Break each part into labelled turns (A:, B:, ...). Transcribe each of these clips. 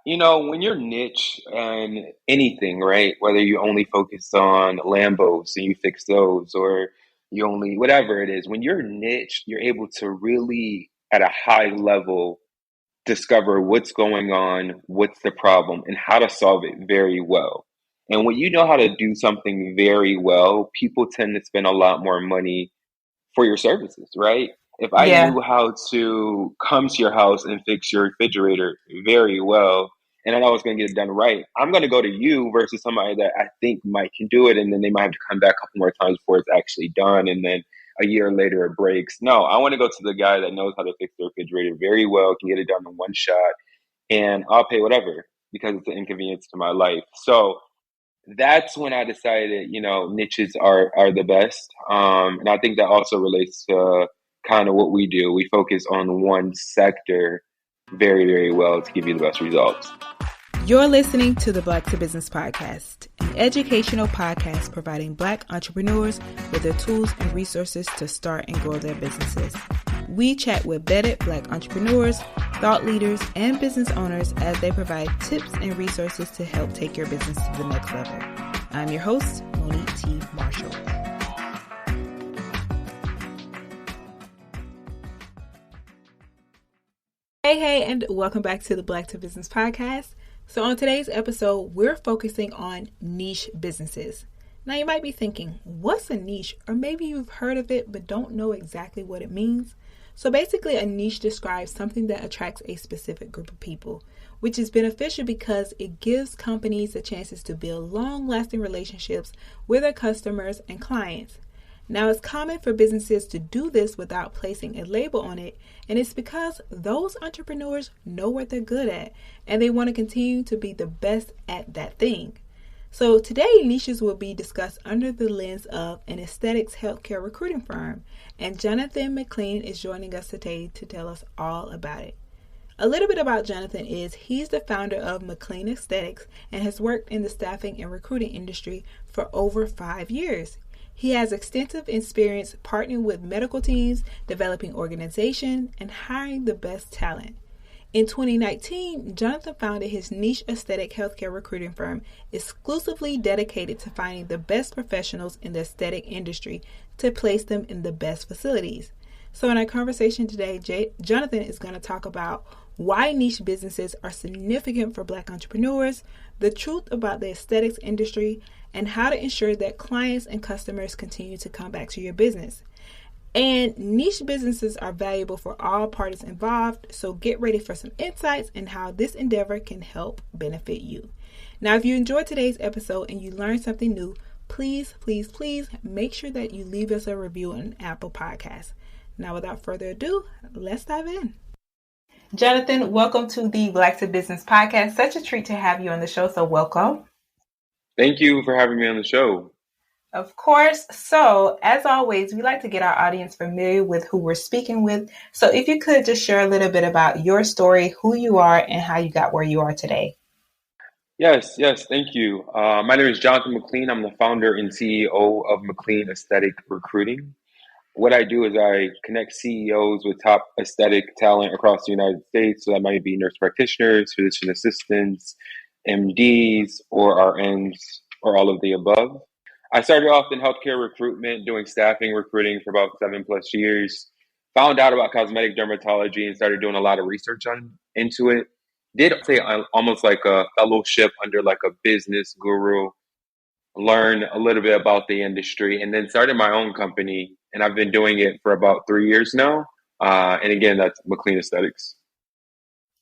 A: When you're niche and anything, right? Whether you only focus on Lambos and you fix those, or you only, whatever it is, when you're niche, you're able to really, at a high level, discover what's going on, what's the problem, and how to solve it very well. And when you know how to do something very well, people tend to spend a lot more money for your services, right? If I
B: Yeah.
A: knew how to come to your house and fix your refrigerator very well, and I know I was going to get it done right, I'm going to go to you versus somebody that I think might can do it, and then they might have to come back a couple more times before it's actually done, and then a year later it breaks. No, I want to go to the guy that knows how to fix the refrigerator very well, can get it done in one shot, and I'll pay whatever because it's an inconvenience to my life. So that's when I decided, niches are the best. And I think that also relates to kind of what we do. We focus on one sector very, very well to give you the best results.
B: You're listening to the Black to Business Podcast, an educational podcast providing Black entrepreneurs with the tools and resources to start and grow their businesses. We chat with vetted Black entrepreneurs, thought leaders, and business owners as they provide tips and resources to help take your business to the next level. I'm your host, Monique T. Marshall. Hey, and welcome back to the Black to Business Podcast. So on today's episode, we're focusing on niche businesses. Now you might be thinking, what's a niche? Or maybe you've heard of it, but don't know exactly what it means. So basically, a niche describes something that attracts a specific group of people, which is beneficial because it gives companies the chances to build long-lasting relationships with their customers and clients. Now, it's common for businesses to do this without placing a label on it, and it's because those entrepreneurs know what they're good at, and they want to continue to be the best at that thing. So today, niches will be discussed under the lens of an aesthetics healthcare recruiting firm, and Jonathan McLean is joining us today to tell us all about it. A little bit about Jonathan is he's the founder of McLean Aesthetics and has worked in the staffing and recruiting industry for over 5 years. He has extensive experience partnering with medical teams, developing organizations, and hiring the best talent. In 2019, Jonathan founded his niche aesthetic healthcare recruiting firm exclusively dedicated to finding the best professionals in the aesthetic industry to place them in the best facilities. So in our conversation today, Jonathan is going to talk about why niche businesses are significant for Black entrepreneurs, the truth about the aesthetics industry, and how to ensure that clients and customers continue to come back to your business. And niche businesses are valuable for all parties involved, so get ready for some insights and how this endeavor can help benefit you. Now, if you enjoyed today's episode and you learned something new, please make sure that you leave us a review on Apple Podcasts. Now, without further ado, let's dive in. Jonathan, welcome to the Black to Business Podcast. Such a treat to have you on the show, so welcome.
A: Thank you for having me on the show.
B: Of course. So, as always, we like to get our audience familiar with who we're speaking with. So, if you could just share a little bit about your story, who you are, and how you got where you are today.
A: Yes, thank you. My name is Jonathan McLean. I'm the founder and CEO of McLean Aesthetic Recruiting. What I do is I connect CEOs with top aesthetic talent across the United States. So that might be nurse practitioners, physician assistants, MDs, or RNs, or all of the above. I started off in healthcare recruitment, doing staffing recruiting for about 7+ years. Found out about cosmetic dermatology and started doing a lot of research into it. Did say almost like a fellowship under like a business guru, learn a little bit about the industry, and then started my own company. And I've been doing it for about 3 years now. And again, that's McLean Aesthetics.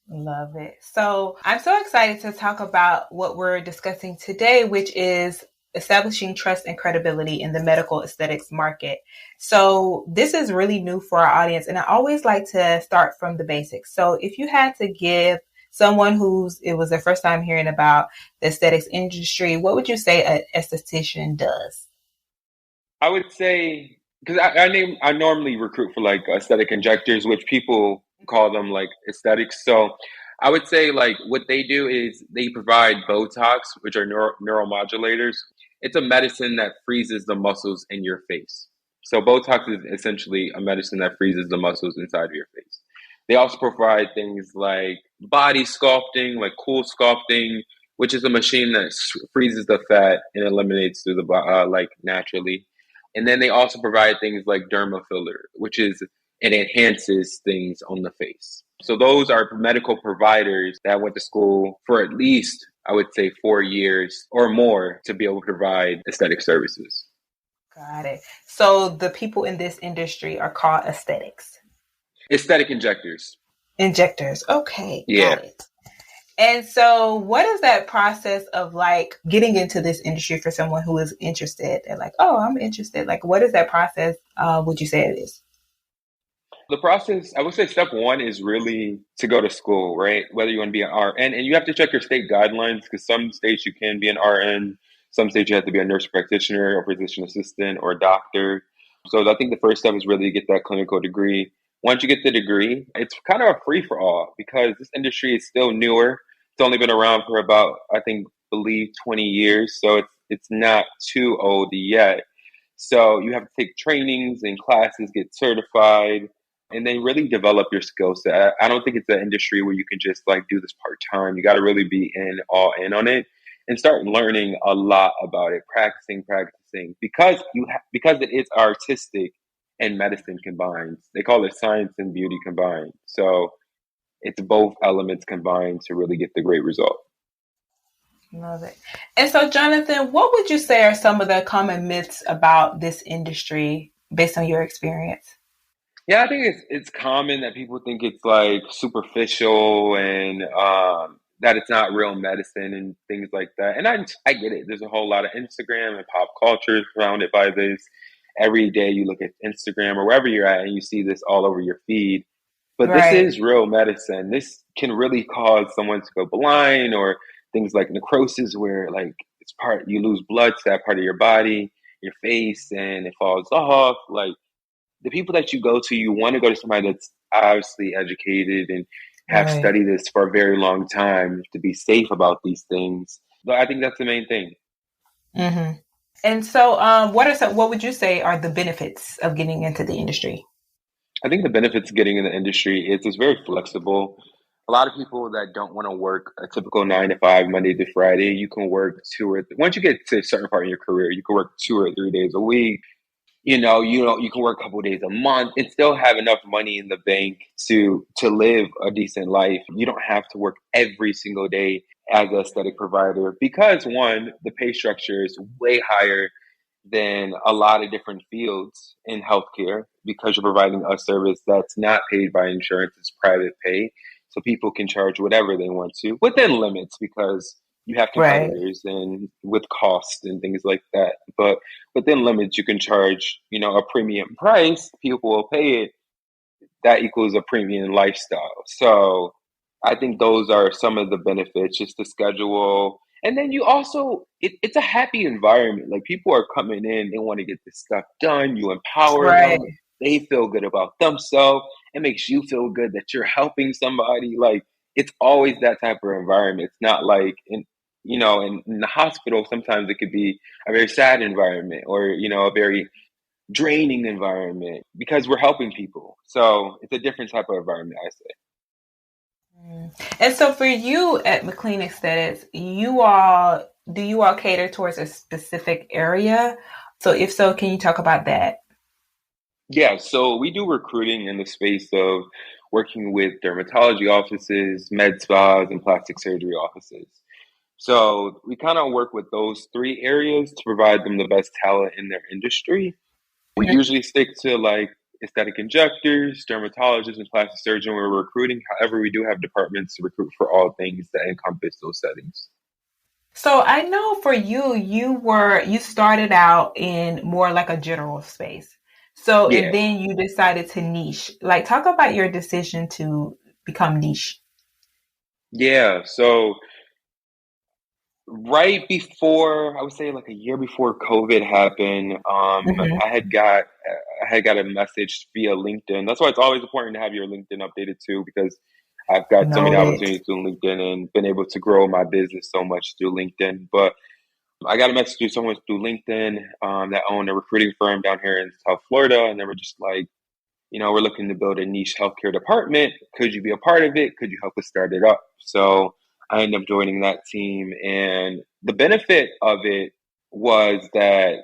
B: Love it. So I'm so excited to talk about what we're discussing today, which is establishing trust and credibility in the medical aesthetics market. So this is really new for our audience, and I always like to start from the basics. So if you had to give someone it was their first time hearing about the aesthetics industry, what would you say an esthetician does?
A: I would say, because I normally recruit for like aesthetic injectors, which people call them like aesthetics. So I would say like what they do is they provide Botox, which are neuromodulators. It's a medicine that freezes the muscles in your face. So Botox is essentially a medicine that freezes the muscles inside of your face. They also provide things like body sculpting, like cool sculpting, which is a machine that freezes the fat and eliminates through the like naturally. And then they also provide things like derma filler, which is it enhances things on the face. So those are medical providers that went to school for at least, I would say, 4 years or more to be able to provide aesthetic services.
B: Got it. So the people in this industry are called aesthetics.
A: Aesthetic injectors.
B: Injectors. Okay,
A: Yeah.
B: got it. And so what is that process of like getting into this industry for someone who is interested and like, oh, I'm interested. Like, what is that process? Would you say it is?
A: The process, I would say step one is really to go to school, right? Whether you want to be an RN, and you have to check your state guidelines because some states you can be an RN, some states you have to be a nurse practitioner or physician assistant or a doctor. So I think the first step is really to get that clinical degree. Once you get the degree, it's kind of a free for all because this industry is still newer. It's only been around for about, I think, believe 20 years. So it's not too old yet. So you have to take trainings and classes, get certified, and then really develop your skill set. I don't think it's an industry where you can just like do this part time. You got to really be all in on it and start learning a lot about it, practicing because it is artistic and medicine combined. They call it science and beauty combined. So it's both elements combined to really get the great result.
B: Love it. And so, Jonathan, what would you say are some of the common myths about this industry based on your experience?
A: Yeah, I think it's common that people think it's like superficial and that it's not real medicine and things like that. And I get it. There's a whole lot of Instagram and pop culture surrounded by this. Every day you look at Instagram or wherever you're at and you see this all over your feed. But this
B: Right.
A: is real medicine. This can really cause someone to go blind or things like necrosis where like it's part you lose blood to that part of your body, your face, and it falls off. Like the people that you go to, you want to go to somebody that's obviously educated and have
B: Right.
A: studied this for a very long time to be safe about these things. But I think that's the main thing.
B: Hmm. And so, what would you say are the benefits of getting into the industry?
A: I think the benefits of getting in the industry is it's very flexible. A lot of people that don't want to work a typical 9 to 5, Monday to Friday, you can work once you get to a certain part in your career, you can work 2 or 3 days a week. You can work a couple of days a month and still have enough money in the bank to live a decent life. You don't have to work every single day as an aesthetic provider because one, the pay structure is way higher than a lot of different fields in healthcare because you're providing a service that's not paid by insurance, it's private pay. So people can charge whatever they want to within limits because you have
B: Right.
A: competitors and with cost and things like that. But within limits, you can charge, a premium price. People will pay it. That equals a premium lifestyle. So I think those are some of the benefits, just the schedule. And then you also, it's a happy environment. Like people are coming in, they want to get this stuff done. You empower
B: Right.
A: them. They feel good about themselves. It makes you feel good that you're helping somebody. Like it's always that type of environment. It's not like in the hospital, sometimes it could be a very sad environment or, a very draining environment because we're helping people. So it's a different type of environment, I say.
B: Mm. And so, for you at McLean Aesthetics, do you all cater towards a specific area? So, if so, can you talk about that?
A: Yeah, so we do recruiting in the space of working with dermatology offices, med spas, and plastic surgery offices. So we kind of work with those three areas to provide them the best talent in their industry. We usually stick to like aesthetic injectors, dermatologists, and plastic surgeon when we're recruiting. However, we do have departments to recruit for all things that encompass those settings.
B: So I know for you, you started out in more like a general space. So and
A: Yeah,
B: then you decided to niche. Like talk about your decision to become niche.
A: yeah. So right before, I would say like a year before COVID happened,
B: Hmm.
A: I had got a message via LinkedIn. That's why it's always important to have your LinkedIn updated too, because I've got so many
B: Noted.
A: opportunities through LinkedIn and been able to grow my business so much through LinkedIn. But I got a message through someone through LinkedIn that owned a recruiting firm down here in South Florida, and they were just like, we're looking to build a niche healthcare department. Could you be a part of it? Could you help us start it up? So I ended up joining that team. And the benefit of it was that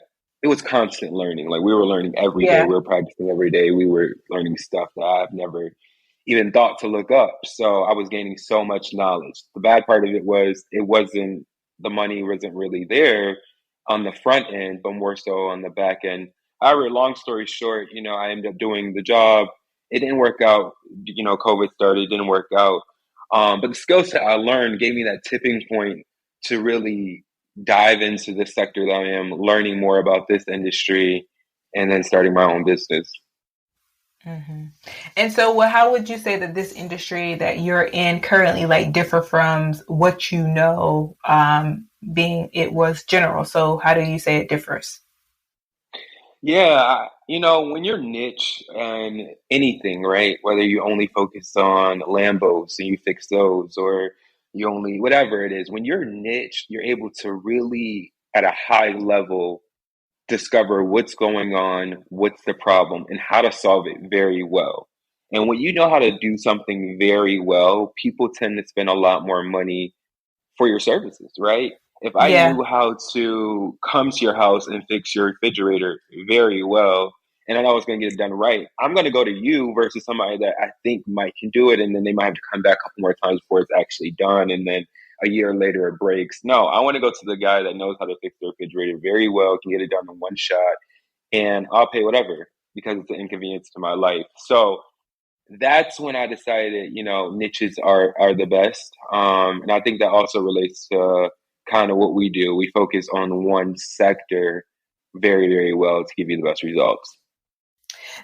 A: it was constant learning. Like we were learning every day.
B: Yeah.
A: We were practicing every day. We were learning stuff that I've never even thought to look up. So I was gaining so much knowledge. The bad part of it was the money wasn't really there on the front end, but more so on the back end. However, long story short, I ended up doing the job. It didn't work out. COVID started, it didn't work out. But the skill set I learned gave me that tipping point to really dive into this sector that I am, learning more about this industry, and then starting my own business.
B: Mm-hmm. And so, how would you say that this industry that you're in currently like differ from what you know, being it was general? So, how do you say it differs?
A: Yeah, when you're niche and anything, right? Whether you only focus on Lambos and you fix those, or you only, whatever it is, when you're niche, you're able to really, at a high level, discover what's going on, what's the problem, and how to solve it very well. And when you know how to do something very well, people tend to spend a lot more money for your services, right? If I
B: Yeah.
A: knew how to come to your house and fix your refrigerator very well, and I know I was going to get it done right, I'm going to go to you versus somebody that I think might can do it, and then they might have to come back a couple more times before it's actually done, and then a year later it breaks. No, I want to go to the guy that knows how to fix the refrigerator very well, can get it done in one shot, and I'll pay whatever because it's an inconvenience to my life. So that's when I decided, niches are the best. And I think that also relates to kind of what we do. We focus on one sector very, very well to give you the best results.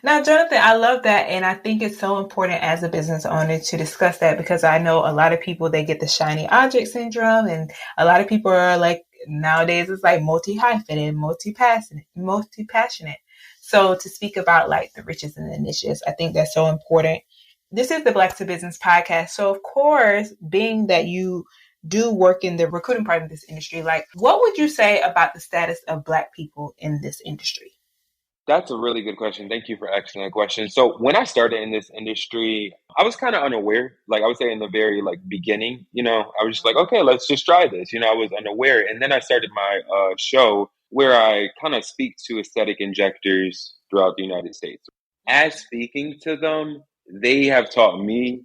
B: Now, Jonathan, I love that. And I think it's so important as a business owner to discuss that because I know a lot of people, they get the shiny object syndrome. And a lot of people are like, nowadays it's like multi-hyphenated, multi-passionate. So to speak about like the riches and the niches, I think that's so important. This is the Black to Business podcast. So of course, being that you do work in the recruiting part of this industry, like what would you say about the status of Black people in this industry?
A: That's a really good question. Thank you for asking that question. So when I started in this industry, I was kind of unaware. Like I would say in the very like beginning, I was just like, okay, let's just try this. I was unaware. And then I started my show where I kind of speak to aesthetic injectors throughout the United States. As speaking to them, they have taught me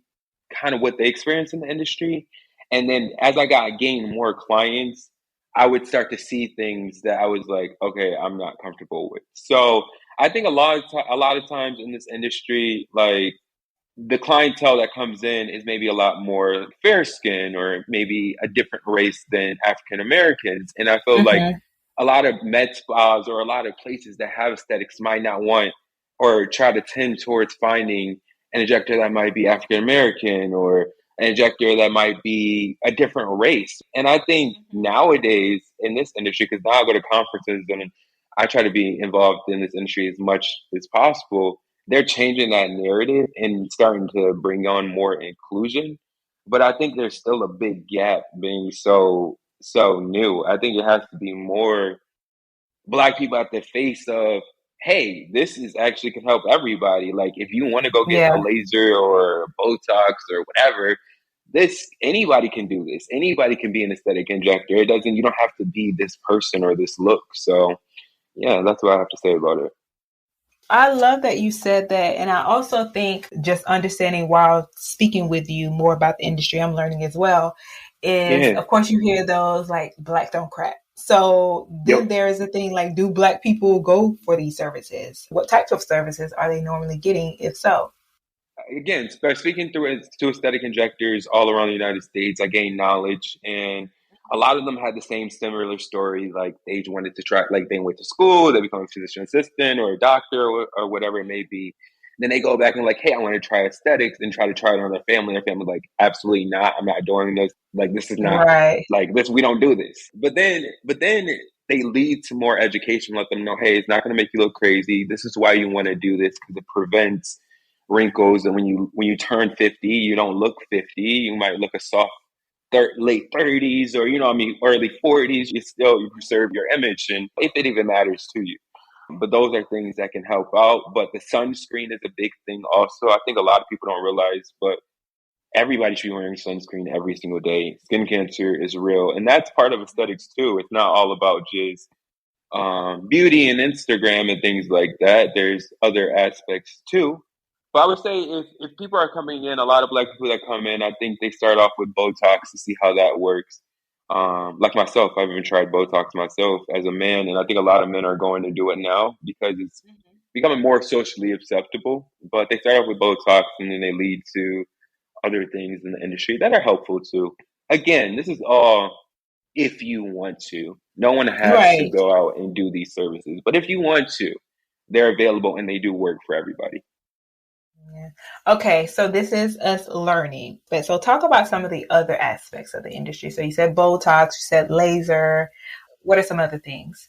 A: kind of what they experience in the industry. And then as I got gained more clients, I would start to see things that I was like, okay, I'm not comfortable with. So I think a lot of times in this industry, like the clientele that comes in is maybe a lot more fair skin or maybe a different race than African Americans. And I feel like
B: Mm-hmm.
A: a lot of med spas or a lot of places that have aesthetics might not want or try to tend towards finding an injector that might be African American or an injector that might be a different race. And I think nowadays in this industry, because now I go to conferences and I try to be involved in this industry as much as possible, they're changing that narrative and starting to bring on more inclusion. But I think there's still a big gap being so new. I think it has to be more Black people at the face of, hey, this is actually can help everybody. Like if you want to go get a
B: Yeah.
A: laser or Botox or whatever, this anybody can do this. Anybody can be an aesthetic injector. It doesn't you don't have to be this person or this look. So yeah, that's what I have to say about it.
B: I love that you said that. And I also think just understanding while speaking with you more about the industry, I'm learning as well, is
A: Yeah.
B: of course you hear those like Black don't crack. So then
A: Yep.
B: there is a thing like, do Black people go for these services? What types of services are they normally getting, if so?
A: Again, speaking through to aesthetic injectors all around the United States, I gained knowledge, and a lot of them had the same similar story. Like they wanted to try, like they went to school, they become a physician assistant or a doctor or whatever it may be. Then they go back and like, hey, I want to try aesthetics and try to try it on their family. Their family like, absolutely not. I'm not doing this. Like this is not
B: Right.
A: like this. We don't do this. But then they lead to more education. Let them know, hey, it's not going to make you look crazy. This is why you want to do this because it prevents wrinkles, and when you turn 50 you don't look 50, you might look a soft late 30s, or early 40s. You preserve your image, and if it even matters to you. But those are things that can help out. But the sunscreen is a big thing also. I think a lot of people don't realize, but everybody should be wearing sunscreen every single day. Skin cancer is real. And that's part of aesthetics too. It's not all about just beauty and Instagram and things like that. There's other aspects too. But I would say if people are coming in, a lot of Black people that come in, I think they start off with Botox to see how that works. Like myself, I've even tried Botox myself as a man, and I think a lot of men are going to do it now because it's becoming more socially acceptable. But they start off with Botox, and then they lead to other things in the industry that are helpful too. Again, this is all if you want to. No one has to
B: Right.
A: go out and do these services, but if you want to, they're available and they do work for everybody.
B: Yeah. Okay, so this is us learning. But so talk about some of the other aspects of the industry. So you said Botox, you said laser. What are some other things?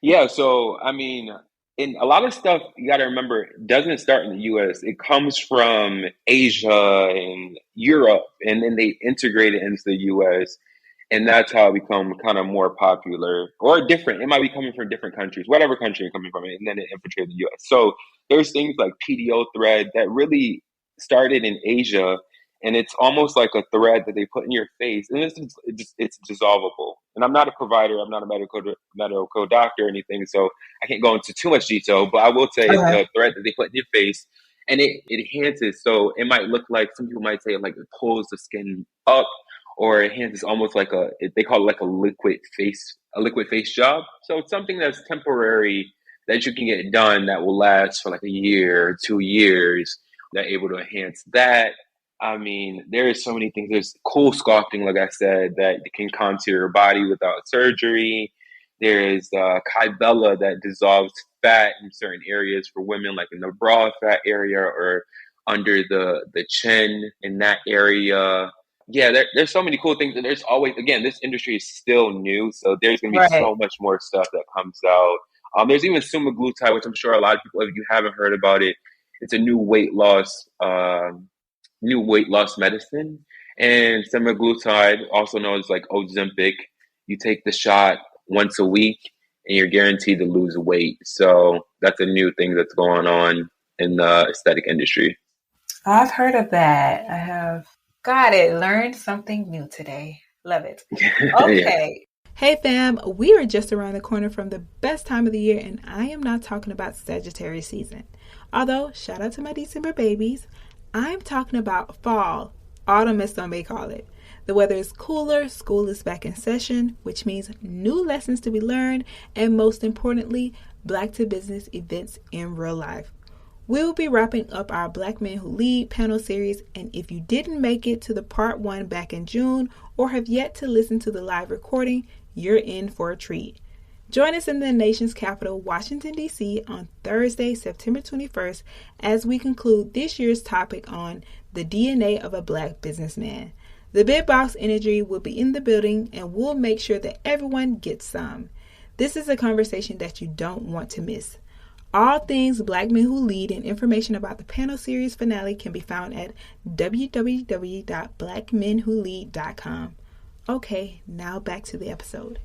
A: Yeah, so I mean, in a lot of stuff, you got to remember, doesn't start in the US. It comes from Asia and Europe, and then they integrate it into the US. And that's how it become kind of more popular or different. It might be coming from different countries, whatever country you're coming from, and then it infiltrated the US. So there's things like PDO thread that really started in Asia, and it's almost like a thread that they put in your face, and it's dissolvable. And I'm not a provider, I'm not a medical doctor or anything, so I can't go into too much detail. But I will say it's
B: Okay.
A: a thread that they put in your face, and it enhances. So it might look like some people might say like it pulls the skin up, or it enhances almost like they call it like a liquid face job. So it's something that's temporary that you can get done that will last for like a year, 2 years. That able to enhance that. I mean, there's so many things. There's cool sculpting, like I said, that can contour your body without surgery. There's Kybella that dissolves fat in certain areas for women, like in the bra fat area or under the chin in that area. Yeah, there's so many cool things, and there's always, again, this industry is still new, so there's going to be
B: Right.
A: so much more stuff that comes out. There's even semaglutide, which I'm sure a lot of people, if you haven't heard about it, it's a new weight loss medicine. And semaglutide, also known as like Ozempic, you take the shot once a week, and you're guaranteed to lose weight. So that's a new thing that's going on in the aesthetic industry.
B: I've heard of that. I have. Got it. Learned something new today. Love it.
A: Yeah.
B: Okay. Hey fam, we are just around the corner from the best time of the year, and I am not talking about Sagittarius season. Although, shout out to my December babies, I'm talking about fall, autumn as some may call it. The weather is cooler, school is back in session, which means new lessons to be learned, and most importantly, Black to Business events in real life. We'll be wrapping up our Black Men Who Lead panel series, and if you didn't make it to the part one back in June or have yet to listen to the live recording, you're in for a treat. Join us in the nation's capital, Washington, D.C. on Thursday, September 21st, as we conclude this year's topic on the DNA of a Black businessman. The Big Boss Energy will be in the building, and we'll make sure that everyone gets some. This is a conversation that you don't want to miss. All things Black Men Who Lead and information about the panel series finale can be found at www.blackmenwholead.com. Okay, now back to the episode.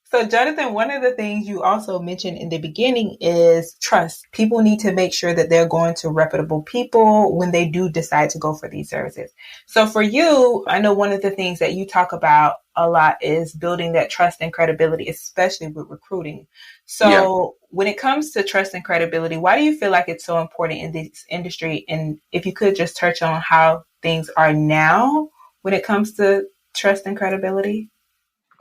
B: So, Jonathan, one of the things you also mentioned in the beginning is trust. People need to make sure that they're going to reputable people when they do decide to go for these services. So for you, I know one of the things that you talk about a lot is building that trust and credibility, especially with recruiting.
A: Yeah.
B: So when it comes to trust and credibility, why do you feel like it's so important in this industry? And if you could just touch on how things are now when it comes to trust and credibility.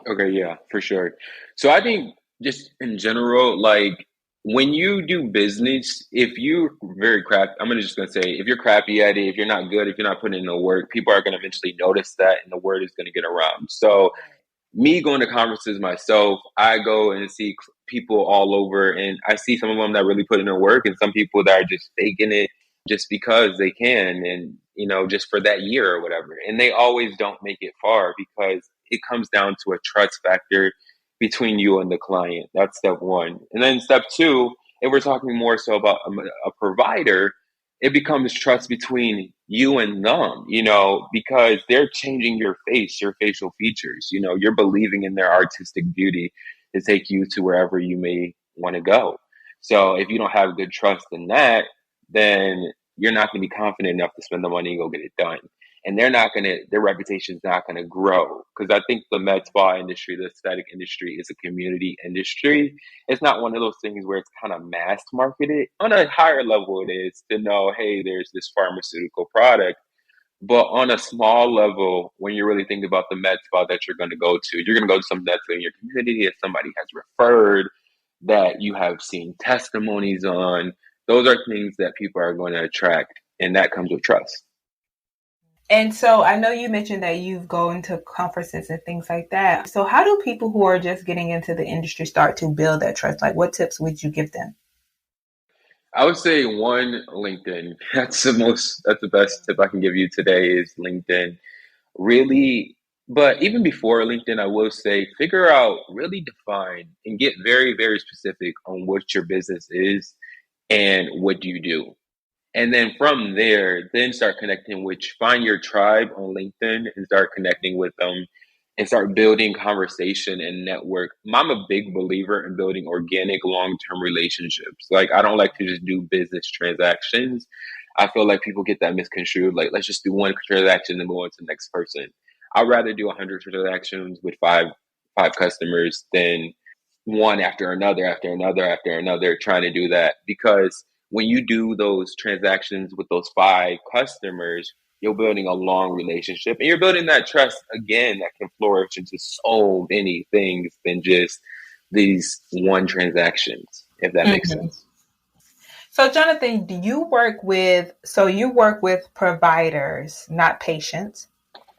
A: Okay, yeah, for sure. So I think just in general, like when you do business, if you're very crap, just gonna say if you're crappy at it, if you're not good, if you're not putting in the work, people are gonna eventually notice that, and the word is gonna get around. So me going to conferences myself, I go and see people all over, and I see some of them that really put in their work, and some people that are just faking it just because they can, and just for that year or whatever. And they always don't make it far because it comes down to a trust factor between you and the client. That's step one. And then step two, if we're talking more so about a provider, it becomes trust between you and them, because they're changing your face, your facial features. You're believing in their artistic beauty to take you to wherever you may want to go. So if you don't have good trust in that, then you're not going to be confident enough to spend the money and go get it done. And their reputation is not going to grow. Because I think the med spa industry, the aesthetic industry is a community industry. It's not one of those things where it's kind of mass marketed. On a higher level, it is to know, hey, there's this pharmaceutical product. But on a small level, when you're really thinking about the med spa that you're going to go to some med spa in your community that somebody has referred, that you have seen testimonies on. Those are things that people are going to attract, and that comes with trust.
B: And so I know you mentioned that you go into conferences and things like that. So how do people who are just getting into the industry start to build that trust? Like what tips would you give them?
A: I would say one, LinkedIn. That's the best tip I can give you today is LinkedIn. Really, but even before LinkedIn, I will say figure out, really define and get very, very specific on what your business is and what do you do. And then from there, then start connecting, which find your tribe on LinkedIn and start connecting with them and start building conversation and network. I'm a big believer in building organic long-term relationships. Like I don't like to just do business transactions. I feel like people get that misconstrued. Like let's just do one transaction and move on to the next person. I'd rather do 100 transactions with five customers than one after another after another trying to do that, because when you do those transactions with those five customers, you're building a long relationship and you're building that trust again that can flourish into so many things than just these one transactions, if that makes
B: Mm-hmm.
A: sense.
B: So Jonathan, you work with providers, not patients?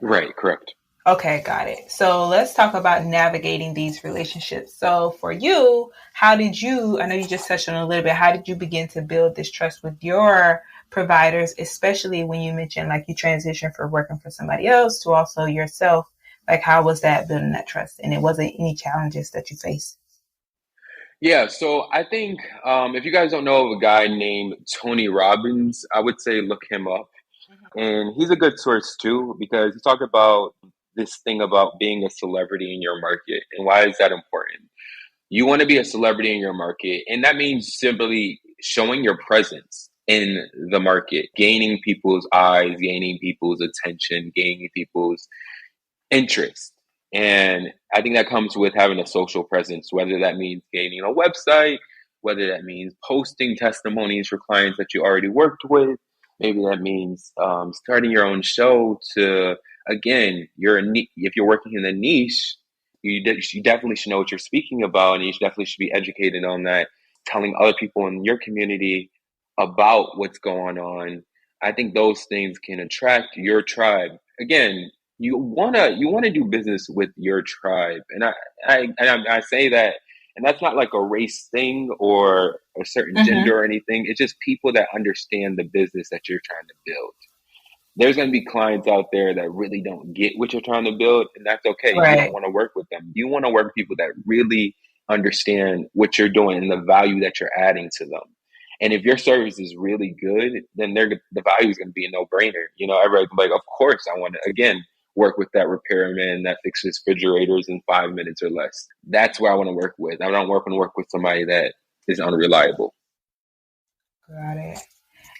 A: Right, correct.
B: Okay, got it. So let's talk about navigating these relationships. So for you, I know you just touched on it a little bit, how did you begin to build this trust with your providers, especially when you mentioned like you transitioned from working for somebody else to also yourself? Like how was that building that trust? And it wasn't any challenges that you faced?
A: Yeah, so I think if you guys don't know of a guy named Tony Robbins, I would say look him up. And he's a good source too, because he talked about this thing about being a celebrity in your market. And why is that important? You want to be a celebrity in your market, and that means simply showing your presence in the market, gaining people's eyes, gaining people's attention, gaining people's interest. And I think that comes with having a social presence, whether that means gaining a website, whether that means posting testimonies for clients that you already worked with. Maybe that means starting your own show to, again, if you're working in a niche, you definitely should know what you're speaking about, and you definitely should be educated on that, telling other people in your community about what's going on. I think those things can attract your tribe. Again, you wanna do business with your tribe, and I say that, and that's not like a race thing or a certain
B: Mm-hmm.
A: gender or anything. It's just people that understand the business that you're trying to build. There's going to be clients out there that really don't get what you're trying to build, and that's okay. You don't
B: Right.
A: want to work with them. You want to work with people that really understand what you're doing and the value that you're adding to them. And if your service is really good, then the value is going to be a no-brainer. Everybody's like, of course, I want to again work with that repairman that fixes refrigerators in 5 minutes or less. That's where I want to work with. I don't want to work with somebody that is unreliable.
B: Got it.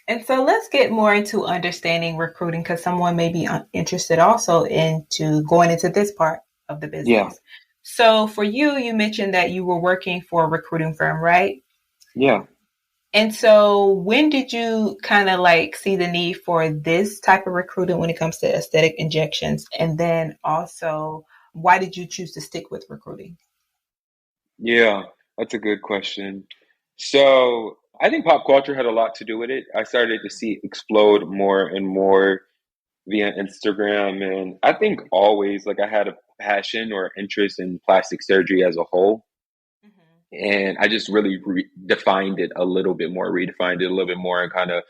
B: And so let's get more into understanding recruiting because someone may be interested also into going into this part of the
A: Yeah,
B: business. So for you, you mentioned that you were working for a recruiting firm, right?
A: yeah.
B: And so when did you kind of like see the need for this type of recruiting when it comes to aesthetic injections? And then also, why did you choose to stick with recruiting?
A: Yeah, that's a good question. So I think pop culture had a lot to do with it. I started to see it explode more and more via Instagram. And I think always like I had a passion or interest in plastic surgery as a whole.
B: Mm-hmm.
A: And I just really defined it a little bit more, redefined it a little bit more, and kind of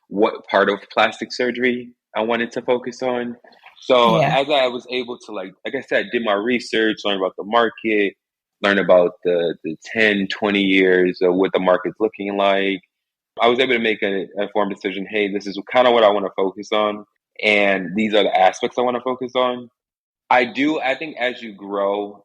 A: what part of plastic surgery I wanted to focus on. So
B: Yeah.
A: as I was able to like I said, did my research, learn about the market, learn about the 10, 20 years of what the market's looking like. I was able to make an informed decision. Hey, this is kind of what I want to focus on. And these are the aspects I want to focus on. I think as you grow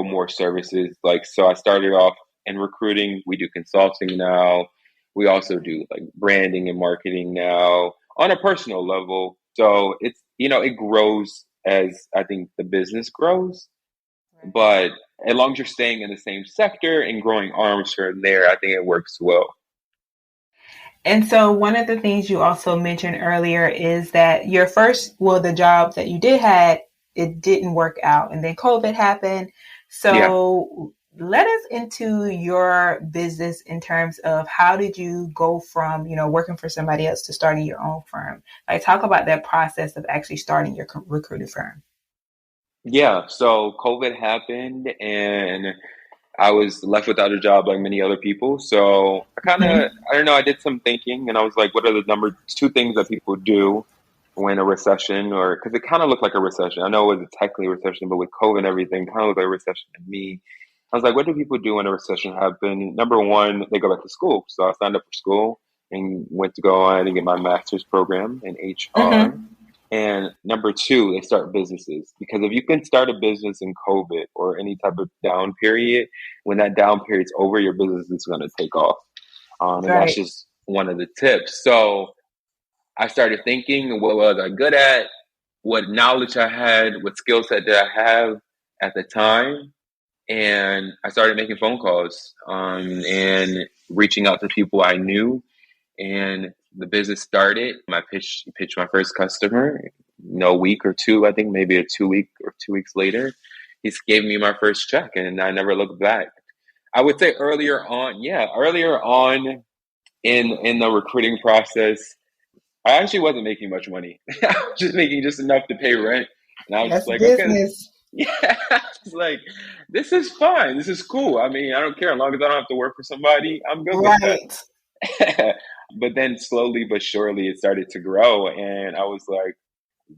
A: more services. Like, so I started off and recruiting. We do consulting now. We also do like branding and marketing now on a personal level. So it's, it grows as I think the business grows.
B: Right.
A: But as long as you're staying in the same sector and growing arms here and there, I think it works well.
B: And so one of the things you also mentioned earlier is that the job that you did had, it didn't work out and then COVID happened.
A: Yeah.
B: So let us into your business in terms of how did you go from, working for somebody else to starting your own firm? Like talk about that process of actually starting your recruiting firm.
A: Yeah. So COVID happened and I was left without a job like many other people. So
B: Mm-hmm.
A: I don't know, I did some thinking and I was like, what are the number two things that people do when a recession, or because it kind of looked like a recession. I know it was technically a recession, but with COVID and everything, kind of looked like a recession to me. I was like, what do people do when a recession happens? Number one, they go back to school. So I signed up for school and went to go on and get my master's program in HR.
B: Mm-hmm.
A: And number two, they start businesses. Because if you can start a business in COVID or any type of down period, when that down period's over, your business is going to take off. And that's
B: Right.
A: just one of the tips. So I started thinking, what was I good at? What knowledge I had? What skill set did I have at the time? And I started making phone calls and reaching out to people I knew, and the business started. I pitched my first customer, a week or two, I think maybe a 2 week or 2 weeks later, he gave me my first check, and I never looked back. I would say earlier on in the recruiting process, I actually wasn't making much money. I was just making just enough to pay rent, and I was just
B: That's
A: like, okay,
B: business.
A: yeah, just like this is fine, this is cool. I mean, I don't care as long as I don't have to work for somebody. I'm good with that.
B: Right.
A: But then slowly but surely it started to grow. And I was like,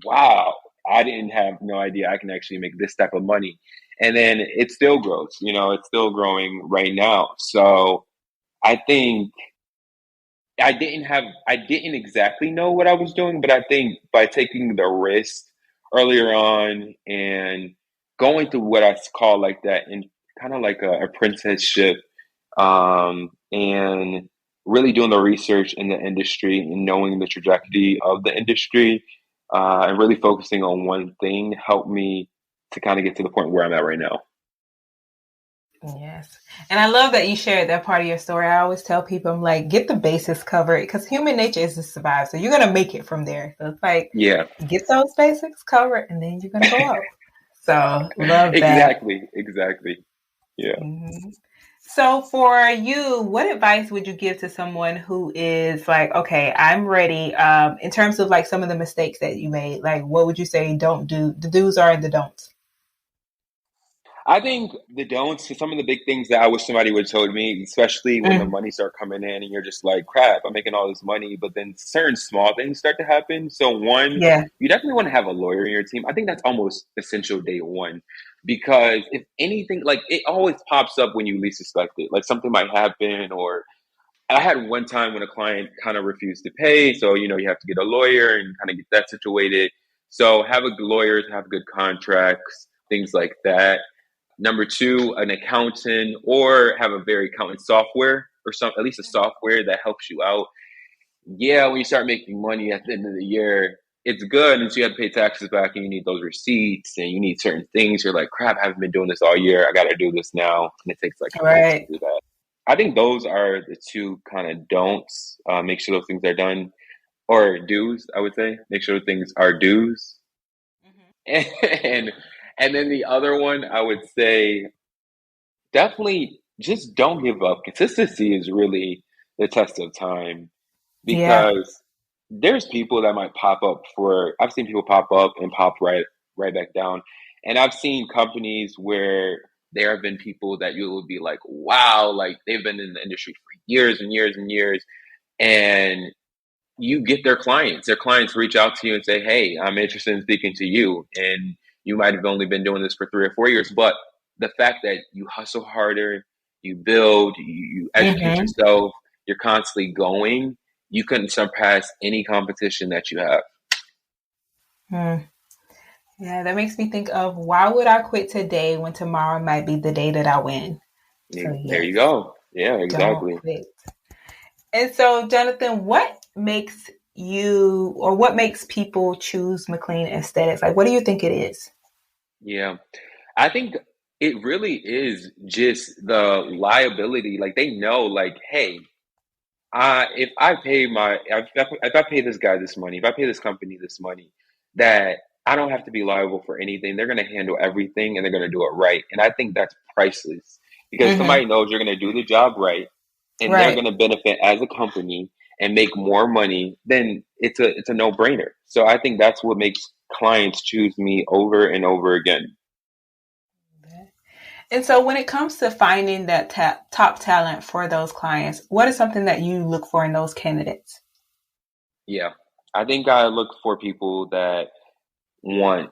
A: wow, I didn't have no idea I can actually make this type of money. And then it still grows, it's still growing right now. So I think I didn't exactly know what I was doing, but I think by taking the risk earlier on and going through what I call like that and kind of like a apprenticeship, and really doing the research in the industry and knowing the trajectory of the industry, and really focusing on one thing helped me to kind of get to the point where I'm at right now.
B: Yes. And I love that you shared that part of your story. I always tell people, I'm like, get the bases covered because human nature is to survive. So you're going to make it from there. So it's like,
A: Yeah,
B: get those basics covered and then you're going to go up. So love that.
A: exactly. Yeah.
B: Hmm. So for you, what advice would you give to someone who is like, okay, I'm ready, in terms of like some of the mistakes that you made? Like, what would you say don't do? The do's are the don'ts.
A: I think the don'ts, some of the big things that I wish somebody would have told me, especially when the
B: Mm,
A: money start coming in and you're just like, crap, I'm making all this money, but then certain small things start to happen. So one,
B: yeah.
A: you definitely want to have a lawyer in your team. I think that's almost essential day one, because if anything, like it always pops up when you least expect it. Like something might happen, or I had one time when a client kind of refused to pay. So, you have to get a lawyer and kind of get that situated. So have a lawyer, have good contracts, things like that. Number two, an accountant, or have a very accountant software, or some at least a software that helps you out. Yeah, when you start making money at the end of the year, it's good, and so you have to pay taxes back, and you need those receipts, and you need certain things. You're like, crap, I haven't been doing this all year. I got to do this now, and it takes like a month to
B: Right.
A: do that. I think those are the two kind of don'ts. Make sure those things are done, or do's. I would say make sure things are do's, and and then the other one I would say definitely just don't give up. Consistency is really the test of time,
B: Yeah.
A: because there's people that might pop up for I've seen people pop up and pop right back down. And I've seen companies where there have been people that you would be like, wow, like they've been in the industry for years and years and years. And you get their clients reach out to you and say, hey, I'm interested in speaking to you. And you might have only been doing this for 3 or 4 years, but the fact that you hustle harder, you build, you educate
B: Hmm.
A: yourself, you're constantly going, you couldn't surpass any competition that you have.
B: Hmm. Yeah, that makes me think of why would I quit today when tomorrow might be the day that I win? So
A: There
B: yes,
A: you go. Yeah,
B: don't
A: exactly.
B: quit. And so, Jonathan, what makes people choose McLean Aesthetics? Like, what do you think it is?
A: Yeah. I think it really is just the liability. Like they know, like, hey, if I pay if I pay this guy this money, if I pay this company this money, that I don't have to be liable for anything. They're going to handle everything and they're going to do it right. And I think that's priceless because
B: Mm-hmm.
A: somebody knows you're going to do the job right and they're
B: Right.
A: going to benefit as a company and make more money. Then it's a no brainer. So I think that's what makes clients choose me over and over again.
B: And so, when it comes to finding that top talent for those clients, what is something that you look for in those candidates?
A: Yeah, I think I look for people that want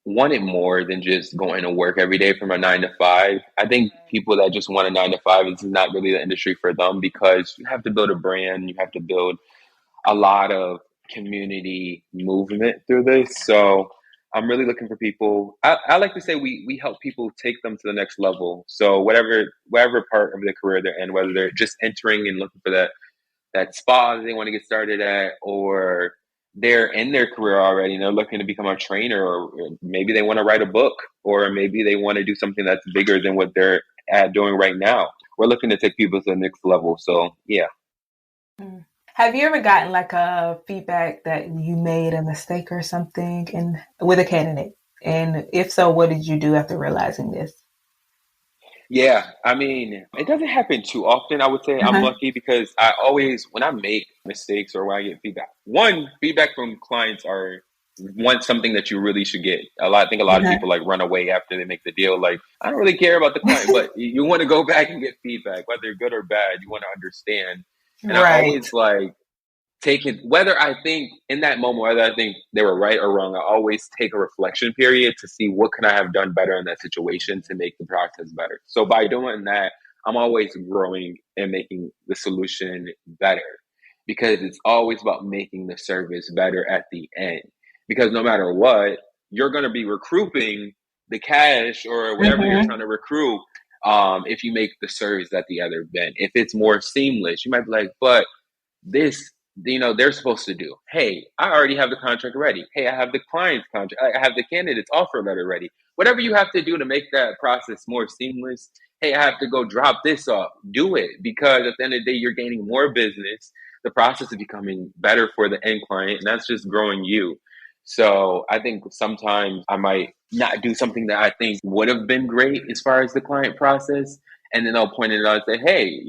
A: want it more than just going to work every day from a 9 to 5. I think people that just want a 9 to 5, it's not really the industry for them because you have to build a brand, you have to build a lot of community movement through this. So I'm really looking for people. I like to say we help people take them to the next level. So whatever part of their career they're in, whether they're just entering and looking for that spa that they want to get started at, or they're in their career already and they're looking to become a trainer, or maybe they want to write a book, or maybe they want to do something that's bigger than what they're doing right now. We're looking to take people to the next level. So, yeah.
B: Mm. Have you ever gotten like a feedback that you made a mistake or something and with a candidate? And if so, what did you do after realizing this?
A: Yeah, I mean, it doesn't happen too often. I would say I'm
B: Uh-huh.
A: lucky because I always, when I make mistakes or when I get feedback, one, feedback from clients are something that you really should get. I think a lot of
B: Uh-huh.
A: people like run away after they make the deal. Like, I don't really care about the client, but you want to go back and get feedback, whether good or bad. You want to understand. And I
B: Right.
A: always like take it, whether I think in that moment, whether I think they were right or wrong, I always take a reflection period to see what can I have done better in that situation to make the process better. So by doing that, I'm always growing and making the solution better because it's always about making the service better at the end. Because no matter what, you're going to be recouping the cash or whatever you're
B: Mm-hmm.
A: trying to recruit if you make the service at the other end. If it's more seamless, you might be like, but this they're supposed to do, hey, I already have the contract ready, hey, I have the client's contract, I have the candidate's offer letter ready, whatever you have to do to make that process more seamless. Hey, I have to go drop this off, do it, because at the end of the day you're gaining more business, the process is becoming better for the end client, and that's just growing you. So I think sometimes I might not do something that I think would have been great as far as the client process, and then they'll point it out and say, hey,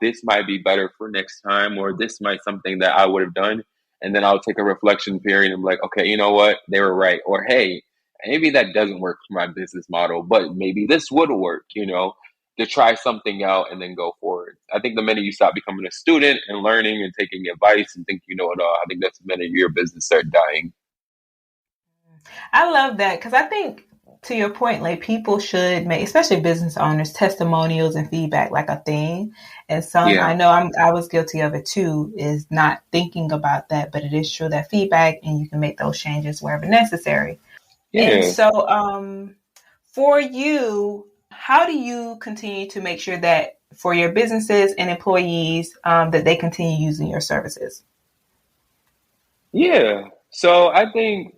A: this might be better for next time, or this might something that I would have done. And then I'll take a reflection period and be like, okay, you know what? They were right. Or, hey, maybe that doesn't work for my business model, but maybe this would work, to try something out and then go forward. I think the minute you stop becoming a student and learning and taking advice and think you know it all, I think that's the minute your business start dying.
B: I love that because I think, to your point, like people should make, especially business owners, testimonials and feedback like a thing. And some, I
A: Yeah.
B: know I was guilty of it too, is not thinking about that, but it is true that feedback and you can make those changes wherever necessary. And
A: Yeah.
B: so, for you, how do you continue to make sure that for your businesses and employees, that they continue using your services?
A: Yeah. So I think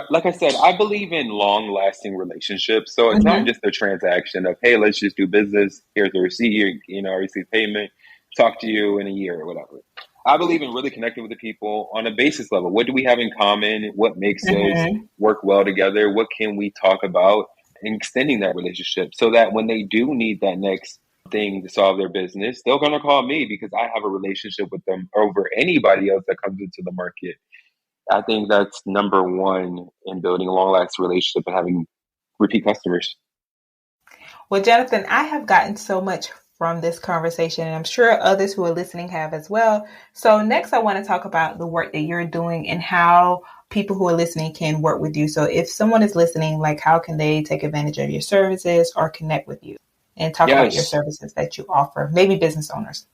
A: like I said, I believe in long lasting relationships. So it's not
B: Mm-hmm.
A: just a transaction of, hey, let's just do business. Here's the receipt. I receive payment. Talk to you in a year or whatever. I believe in really connecting with the people on a basis level. What do we have in common? What makes us
B: Mm-hmm.
A: work well together? What can we talk about? And extending that relationship so that when they do need that next thing to solve their business, they're going to call me because I have a relationship with them over anybody else that comes into the market. I think that's number one in building a long lasting relationship and having repeat customers.
B: Well, Jonathan, I have gotten so much from this conversation, and I'm sure others who are listening have as well. So, next, I want to talk about the work that you're doing and how people who are listening can work with you. So, if someone is listening, like how can they take advantage of your services or connect with you and talk about your
A: Yes.
B: services that you offer, maybe business owners?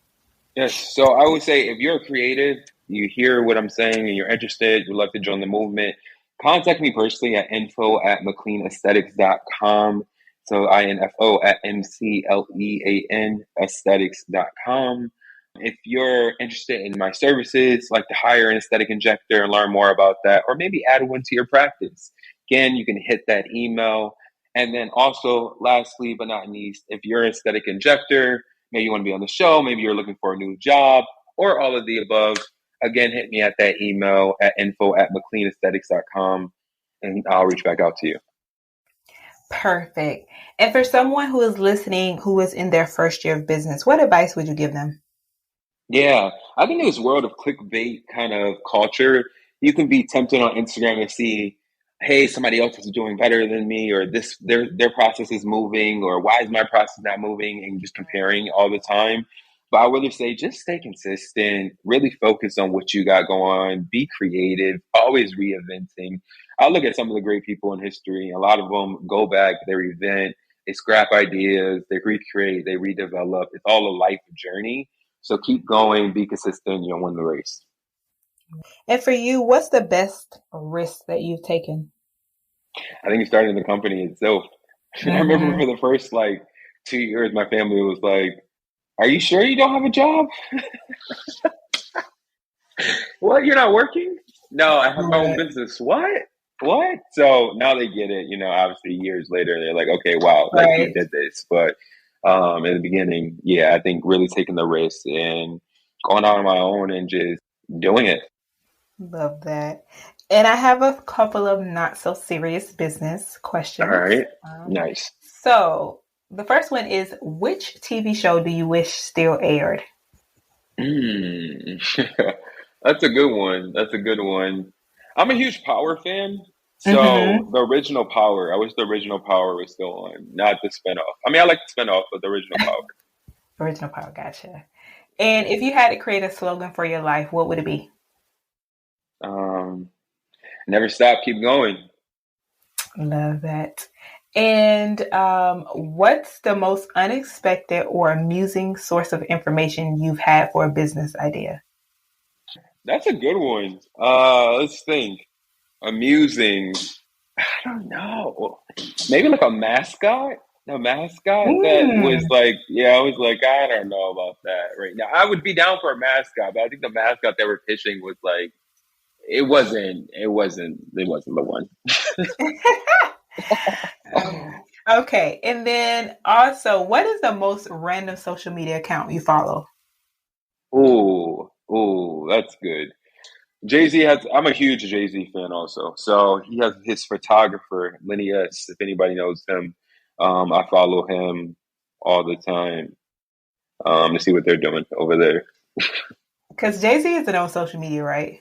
A: Yes. So I would say if you're a creative, you hear what I'm saying and you're interested, you'd love to join the movement, contact me personally at info@mcleanaesthetics.com. So info at mclean aesthetics.com. If you're interested in my services, like to hire an aesthetic injector and learn more about that, or maybe add one to your practice, again, you can hit that email. And then also, lastly but not least, if you're an aesthetic injector, maybe you want to be on the show, maybe you're looking for a new job, or all of the above, again, hit me at that email at info at mcleanaesthetics.com, and I'll reach back out to you.
B: Perfect. And for someone who is listening, who is in their first year of business, what advice would you give them?
A: Yeah, I think in this world of clickbait kind of culture, you can be tempted on Instagram to see, hey, somebody else is doing better than me, or this their process is moving, or why is my process not moving, and just comparing all the time. But I would really say just stay consistent, really focus on what you got going on, be creative, always reinventing. I look at some of the great people in history, a lot of them go back, they reinvent, they scrap ideas, they recreate, they redevelop. It's all a life journey. So keep going, be consistent, you'll win the race.
B: And for you, what's the best risk that you've taken?
A: I think starting the company itself. I remember for the first 2 years, my family was like, "Are you sure you don't have a job? What? You're not working? No, I have my own business. What? What?" So now they get it. Obviously years later, they're like, "Okay, wow, like you did this." But in the beginning, yeah, I think really taking the risk and going out on my own and just doing it.
B: Love that. And I have a couple of not so serious business
A: All
B: questions.
A: right, nice.
B: So the first one is, which TV show do you wish still aired?
A: That's a good one. That's a good one. I'm a huge Power fan.
B: Mm-hmm.
A: So the original Power, I wish the original Power was still on, not the spinoff. I mean, I like the spinoff, but the original Power.
B: Original Power, gotcha. And if you had to create a slogan for your life, what would it be?
A: Never stop, keep going.
B: Love that. And what's the most unexpected or amusing source of information you've had for a business idea?
A: That's a good one. Let's think. Amusing. I don't know. Maybe like a mascot. A mascot that was I was like, I don't know about that right now. I would be down for a mascot, but I think the mascot they were pitching was like, it wasn't the one.
B: Okay. And then also, what is the most random social media account you follow?
A: Ooh, that's good. Jay-Z I'm a huge Jay-Z fan also. So he has his photographer, Lenny S. If anybody knows him, I follow him all the time to see what they're doing over there.
B: Because Jay-Z isn't on social media, right?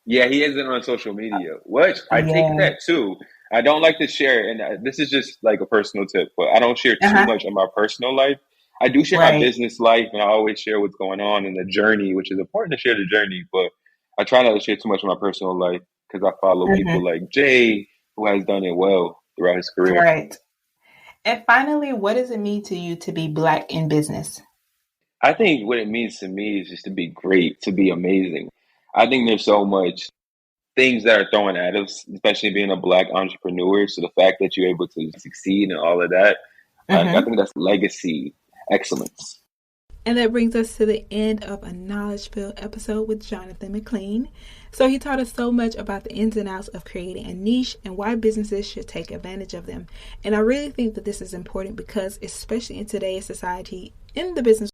A: Yeah, he isn't on social media, which I take that too. I don't like to share, and this is just like a personal tip, but I don't share too much of my personal life. I do share my business life, and I always share what's going on in the journey, which is important to share the journey, but I try not to share too much of my personal life because I follow people like Jay, who has done it well throughout his career.
B: Right. And finally, what does it mean to you to be Black in business?
A: I think what it means to me is just to be great, to be amazing. I think there's so much things that are thrown at us, especially being a Black entrepreneur. So the fact that you're able to succeed and all of that, I think that's legacy excellence.
B: And that brings us to the end of a knowledge-filled episode with Jonathan McLean. So he taught us so much about the ins and outs of creating a niche and why businesses should take advantage of them. And I really think that this is important because, especially in today's society, in the business